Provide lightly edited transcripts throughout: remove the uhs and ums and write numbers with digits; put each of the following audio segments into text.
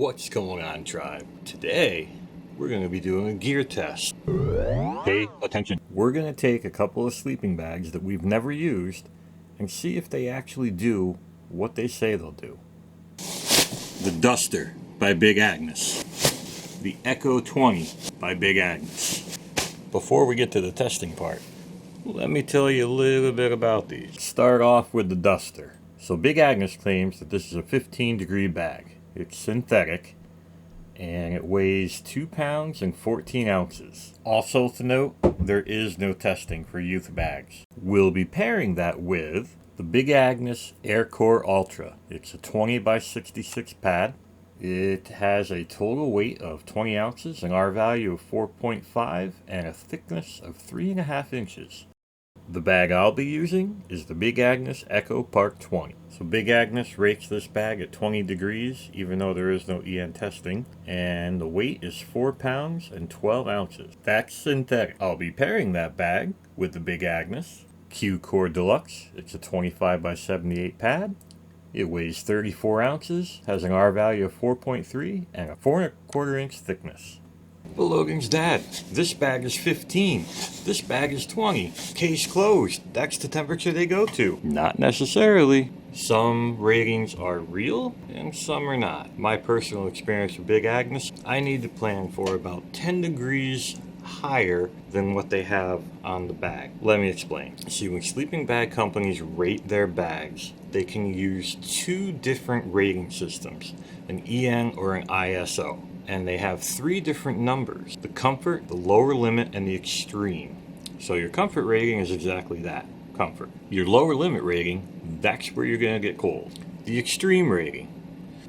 What's going on, tribe? Today, we're going to be doing a gear test. Pay attention. We're going to take a couple of sleeping bags that we've never used and see if they actually do what they say they'll do. The Duster by Big Agnes. The Echo 20 by Big Agnes. Before we get to the testing part, let me tell you a little bit about these. Start off with the Duster. So Big Agnes claims that this is a 15-degree bag. It's synthetic, and it weighs 2 pounds and 14 ounces. Also to note, there is no testing for youth bags. We'll be pairing that with the Big Agnes Aircore Ultra. It's a 20 by 66 pad. It has a total weight of 20 ounces, an R value of 4.5, and a thickness of 3.5 inches. The bag I'll be using is the Big Agnes Echo Park 20. So Big Agnes rates this bag at 20 degrees, even though there is no EN testing, and the weight is 4 pounds and 12 ounces. That's synthetic. I'll be pairing that bag with the Big Agnes Q Core Deluxe. It's a 25 by 78 pad. It weighs 34 ounces, has an R value of 4.3, and a 4.25 inch thickness. But Logan's dad, this bag is 15, this bag is 20, case closed, that's the temperature they go to. Not necessarily. Some ratings are real and some are not. My personal experience with Big Agnes, I need to plan for about 10 degrees higher than what they have on the bag. Let me explain. See, when sleeping bag companies rate their bags, they can use two different rating systems, an EN or an ISO. And they have 3 different numbers: the comfort, the lower limit, and the extreme. So your comfort rating is exactly that, comfort. Your lower limit rating, that's where you're going to get cold. The extreme rating,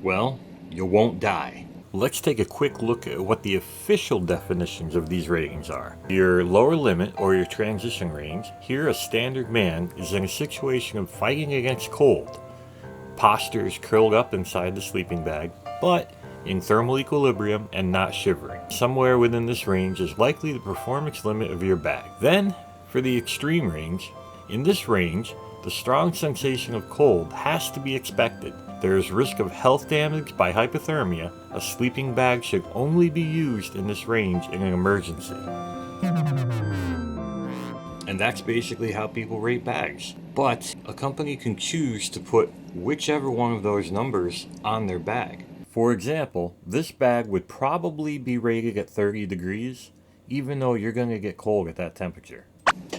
well, you won't die. Let's take a quick look at what the official definitions of these ratings are. Your lower limit, or your transition range, here a standard man is in a situation of fighting against cold. Posture is curled up inside the sleeping bag, but in thermal equilibrium and not shivering. Somewhere within this range is likely the performance limit of your bag. Then, for the extreme range, in this range, the strong sensation of cold has to be expected. There is risk of health damage by hypothermia. A sleeping bag should only be used in this range in an emergency. And that's basically how people rate bags. But a company can choose to put whichever one of those numbers on their bag. For example, this bag would probably be rated at 30 degrees, even though you're going to get cold at that temperature.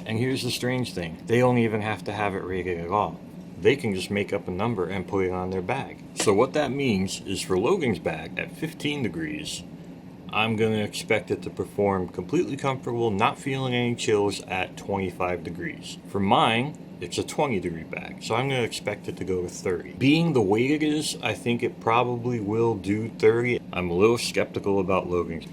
And here's the strange thing, they don't even have to have it rated at all. They can just make up a number and put it on their bag. So what that means is for Logan's bag at 15 degrees, I'm going to expect it to perform completely comfortable, not feeling any chills at 25 degrees. For mine, it's a 20 degree bag, so I'm going to expect it to go to 30. Being the weight it is, I think it probably will do 30. I'm a little skeptical about Logan's.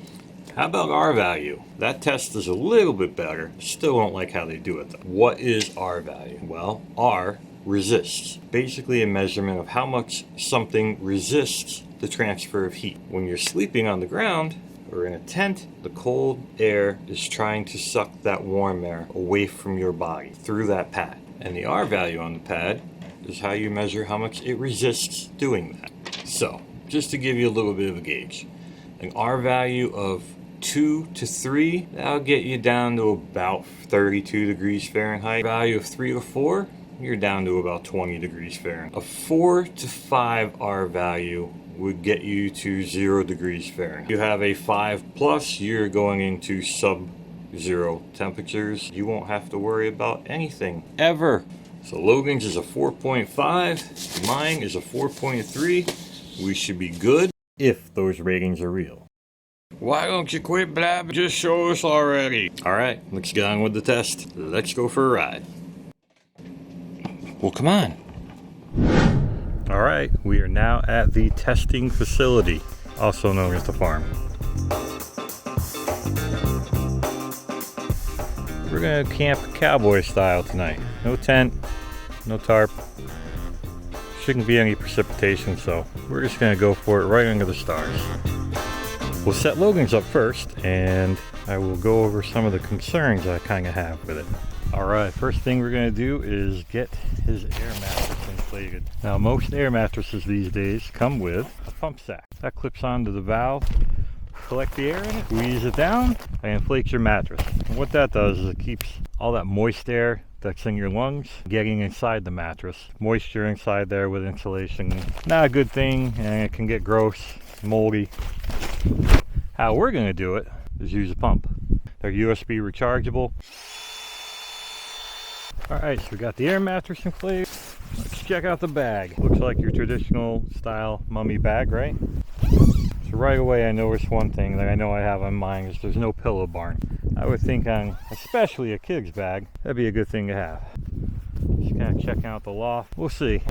How about R value? That test is a little bit better. Still don't like how they do it though. What is R value? Well, R resists. Basically a measurement of how much something resists the transfer of heat. When you're sleeping on the ground or in a tent, the cold air is trying to suck that warm air away from your body through that pad. And the R value on the pad is how you measure how much it resists doing that. So, just to give you a little bit of a gauge, an R value of 2 to 3, that'll get you down to about 32 degrees Fahrenheit. Value of 3 to 4, you're down to about 20 degrees Fahrenheit. A 4 to 5 R value would get you to 0 degrees Fahrenheit. You have a 5 plus, you're going into sub-zero temperatures. You won't have to worry about anything ever. So Logan's is a 4.5, mine is a 4.3. We should be good if those ratings are real. Why don't you quit blabbing? Just show us already. Alright, let's get on with the test. Let's go for a ride. Well, come on. Alright, we are now at the testing facility, also known as the farm. We're gonna camp cowboy style tonight. No tent, no tarp. Shouldn't be any precipitation, so we're just gonna go for it right under the stars. We'll set Logan's up first, and I will go over some of the concerns I kind of have with it. Alright, first thing we're going to do is get his air mattress inflated. Now most air mattresses these days come with a pump sack. That clips onto the valve, collect the air in it, squeeze it down, and inflates your mattress. And what that does is it keeps all that moist air that's in your lungs getting inside the mattress. Moisture inside there with insulation, not a good thing, and it can get gross, moldy. How we're going to do it is use a pump. They're USB rechargeable. Alright, so we got the air mattress inflated. Let's check out the bag. Looks like your traditional style mummy bag, right? So right away I noticed one thing that I know I have on mine is there's no pillow barn. I would think on especially a kid's bag, that'd be a good thing to have. Just kind of checking out the loft. We'll see.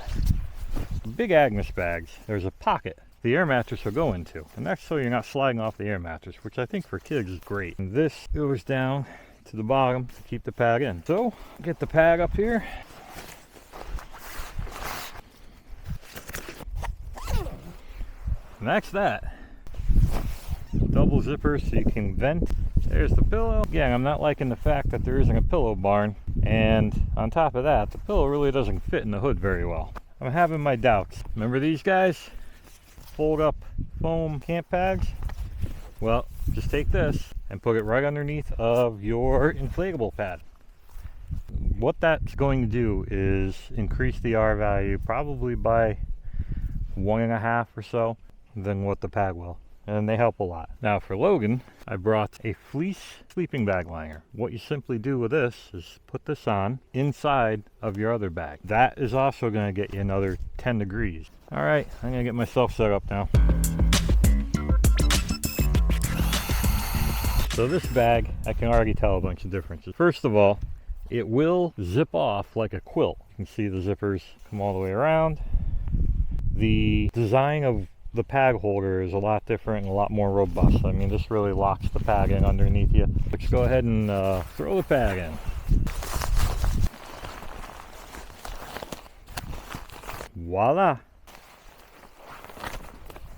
Big Agnes bags, there's a pocket the air mattress will go into. And that's so you're not sliding off the air mattress, which I think for kids is great. And this goes down to the bottom to keep the pad in. So get the pad up here. And that's that. Double zippers so you can vent. There's the pillow. Again, I'm not liking the fact that there isn't a pillow barn. And on top of that, the pillow really doesn't fit in the hood very well. I'm having my doubts. Remember these guys? Fold up foam camp pads? Well, just take this and put it right underneath of your inflatable pad. What that's going to do is increase the R value probably by 1.5 or so than what the pad will. And they help a lot. Now for Logan, I brought a fleece sleeping bag liner. What you simply do with this is put this on inside of your other bag. That is also going to get you another 10 degrees. All right, I'm going to get myself set up now. So this bag, I can already tell a bunch of differences. First of all, it will zip off like a quilt. You can see the zippers come all the way around. The design of the pad holder is a lot different and a lot more robust. I mean, this really locks the pad in underneath you. Let's go ahead and throw the pad in. Voila!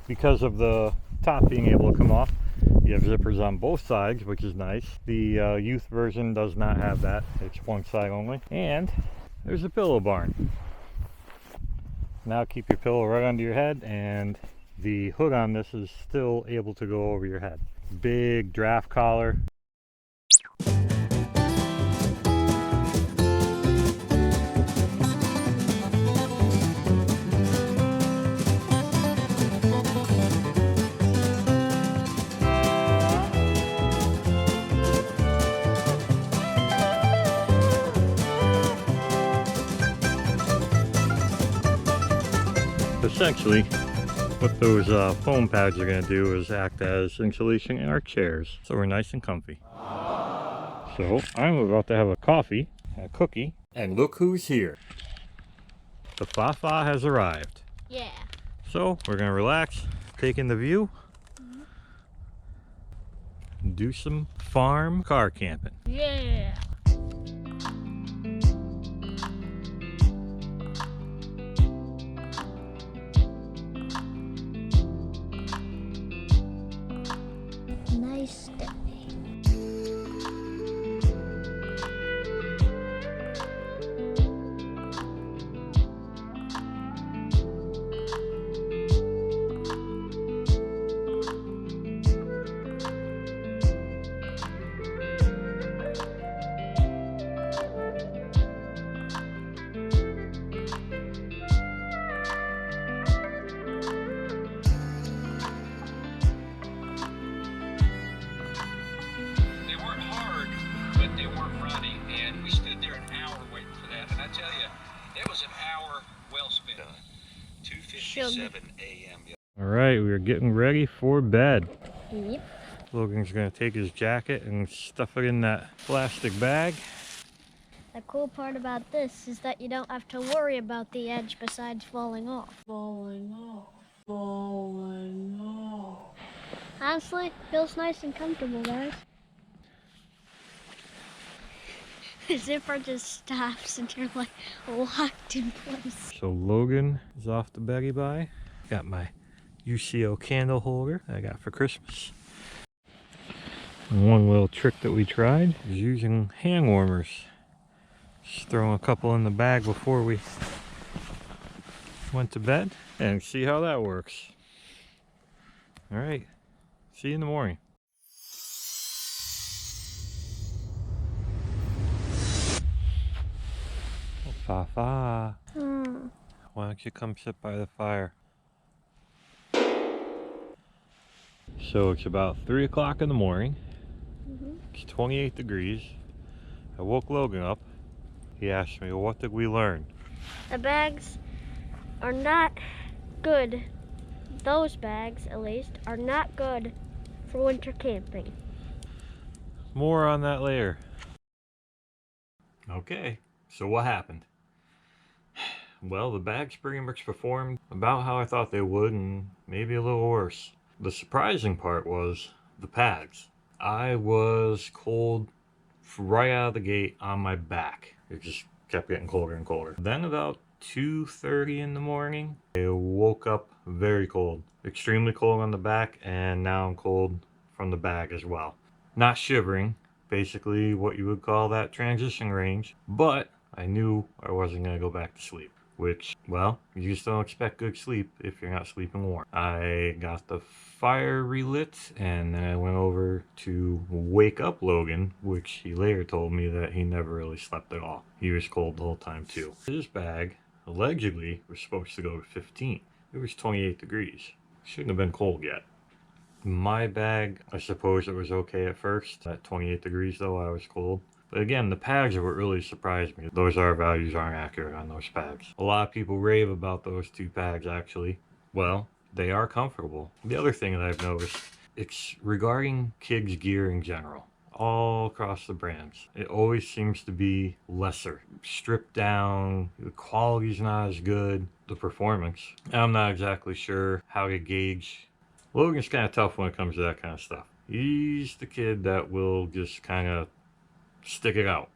Because of the top being able to come off, you have zippers on both sides, which is nice. The youth version does not have that. It's one side only. And there's a pillow barn. Now keep your pillow right under your head, and the hood on this is still able to go over your head. Big draft collar. Essentially, what those foam pads are going to do is act as insulation in our chairs, so we're nice and comfy. So I'm about to have a coffee, a cookie, and look who's here. The Fafa has arrived. Yeah. So we're going to relax, take in the view, do some farm car camping. Yeah. Nice day. All right, we are getting ready for bed. Yep. Logan's gonna take his jacket and stuff it in that plastic bag. The cool part about this is that you don't have to worry about the edge besides falling off. Falling off. Honestly, feels nice and comfortable, guys. The zipper just stops and you're like locked in place. So Logan is off to Betty by. Got my UCO candle holder I got for Christmas. And one little trick that we tried is using hand warmers Just throwing a couple in the bag before we went to bed and see how that works. All right, see you in the morning. Fafa, why don't you come sit by the fire? So it's about 3 o'clock in the morning. It's 28 degrees. I woke Logan up. He asked me, what did we learn? The bags are not good. Those bags, at least, are not good for winter camping. More on that later. Okay, so what happened? Well, the bags pretty much performed about how I thought they would, and maybe a little worse. The surprising part was the pads. I was cold right out of the gate on my back. It just kept getting colder and colder. Then about 2:30 in the morning, I woke up very cold. Extremely cold on the back, and now I'm cold from the back as well. Not shivering, basically what you would call that transition range, but I knew I wasn't going to go back to sleep. Which, well, you just don't expect good sleep if you're not sleeping warm. I got the fire relit, and then I went over to wake up Logan, which he later told me that he never really slept at all. He was cold the whole time too. His bag, allegedly, was supposed to go to 15. It was 28 degrees. Shouldn't have been cold yet. My bag, I suppose it was okay at first. At 28 degrees though, I was cold. But again, the pads are what really surprised me. Those R values aren't accurate on those pads. A lot of people rave about those two pads actually. Well, they are comfortable. The other thing that I've noticed, it's regarding kids' gear in general. All across the brands, it always seems to be lesser, stripped down, the quality's not as good, the performance, I'm not exactly sure how to gauge. Logan's kind of tough when it comes to that kind of stuff. He's the kid that will just kind of stick it out.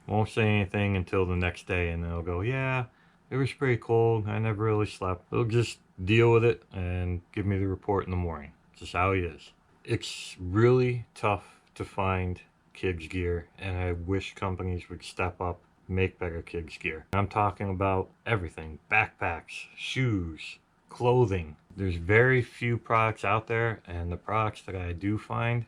Won't say anything until the next day, and then he'll go, yeah, it was pretty cold, I never really slept. He'll just deal with it and give me the report in the morning. It's just how he is. It's really tough to find kids gear, and I wish companies would step up, make better kids gear. I'm talking about everything: backpacks, shoes, clothing. There's very few products out there, and the products that I do find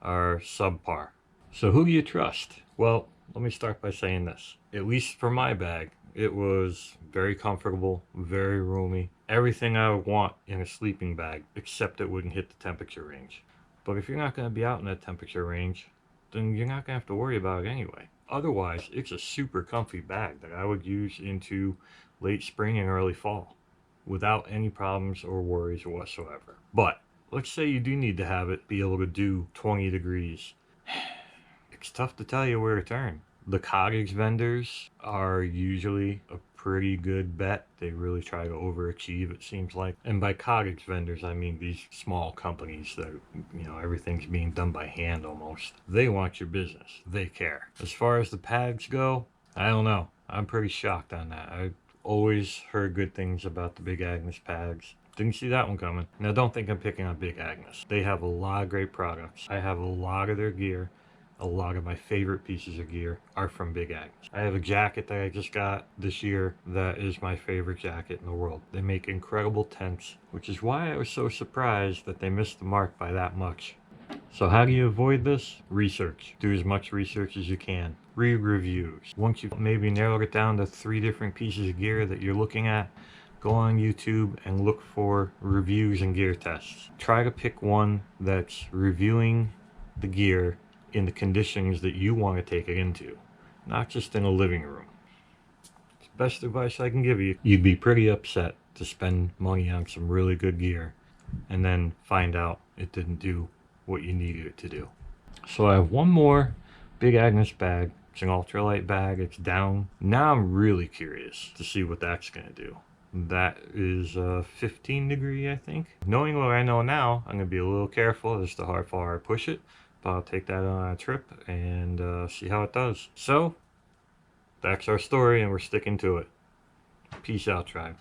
are subpar. So who do you trust? Well, let me start by saying this. At least for my bag, it was very comfortable, very roomy, everything I would want in a sleeping bag, except it wouldn't hit the temperature range. But if you're not going to be out in that temperature range, then you're not going to have to worry about it anyway. Otherwise, it's a super comfy bag that I would use into late spring and early fall without any problems or worries whatsoever. But let's say you do need to have it be able to do 20 degrees. It's tough to tell you where to turn. The cottage vendors are usually a pretty good bet. They really try to overachieve, it seems like. And by cottage vendors, I mean these small companies that, everything's being done by hand almost. They want your business. They care. As far as the pads go, I don't know. I'm pretty shocked on that. I've always heard good things about the Big Agnes pads. Didn't see that one coming. Now, don't think I'm picking on Big Agnes. They have a lot of great products. I have a lot of their gear. A lot of my favorite pieces of gear are from Big Agnes. I have a jacket that I just got this year that is my favorite jacket in the world. They make incredible tents, which is why I was so surprised that they missed the mark by that much. So how do you avoid this? Research. Do as much research as you can. Read reviews. Once you've maybe narrowed it down to 3 different pieces of gear that you're looking at, go on YouTube and look for reviews and gear tests. Try to pick one that's reviewing the gear in the conditions that you want to take it into, not just in a living room. It's the best advice I can give you. You'd be pretty upset to spend money on some really good gear and then find out it didn't do what you needed it to do. So I have one more Big Agnes bag. It's an ultralight bag. It's down. Now I'm really curious to see what that's going to do. That is 15 degree, I think. Knowing what I know now, I'm going to be a little careful as to how far I push it. But I'll take that on a trip and see how it does. So, that's our story, and we're sticking to it. Peace out, tribe.